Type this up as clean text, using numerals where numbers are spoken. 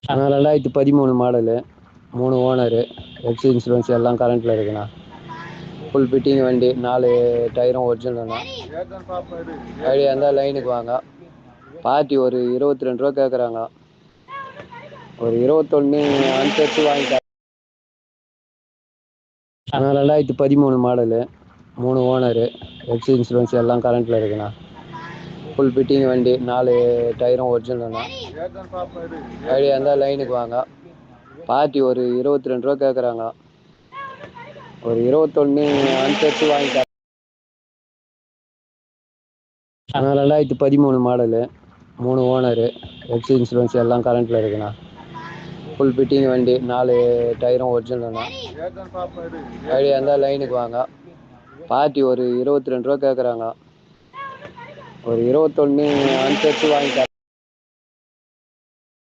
ஆனால் 2013 model, 3 owner, FC insurance எல்லாம் கரண்ட்டில் இருக்குண்ணா. ஃபுல் ஃபிட்டிங் வண்டி, 4 டயரும் ஒரிஜினல்ண்ணா. ஐடியா இருந்தால் லைனுக்கு வாங்க. பார்ட்டி ஒரு 22 ரூபா கேட்குறாங்க. ஒரு 21 அனுசரித்து வாங்கிக்க. ஆனால் 2013 மாடலு, 3 ஓனரு, எஃப்சி இன்சூரன்ஸ் எல்லாம் கரண்ட்டில் இருக்குண்ணா. ஃபுல் ஃபிட்டிங் வண்டி, 4 டயரும் ஒரிஜினல்ண்ணா. ஐடியா இருந்தால் லைனுக்கு வாங்க. பார்ட்டி ஒரு 22 ரூபா கேட்குறாங்க. ஒரு 21 அனுசரித்து வாங்கிக்க. ஆனால் 2013 மாடலு, 3 ஓனரு, எஃப்சி இன்சூரன்ஸ் எல்லாம் கரண்ட்டில் இருக்குண்ணா. ஃபுல் ஃபிட்டிங் வண்டி, 4 டயரும் ஒரிஜினல்ண்ணா. ஐடியா இருந்தால் லைனுக்கு வாங்க. பார்ட்டி ஒரு 22 ரூபா கேட்குறாங்க. ஒரு 21 அனுசரித்து வாங்கிக்க.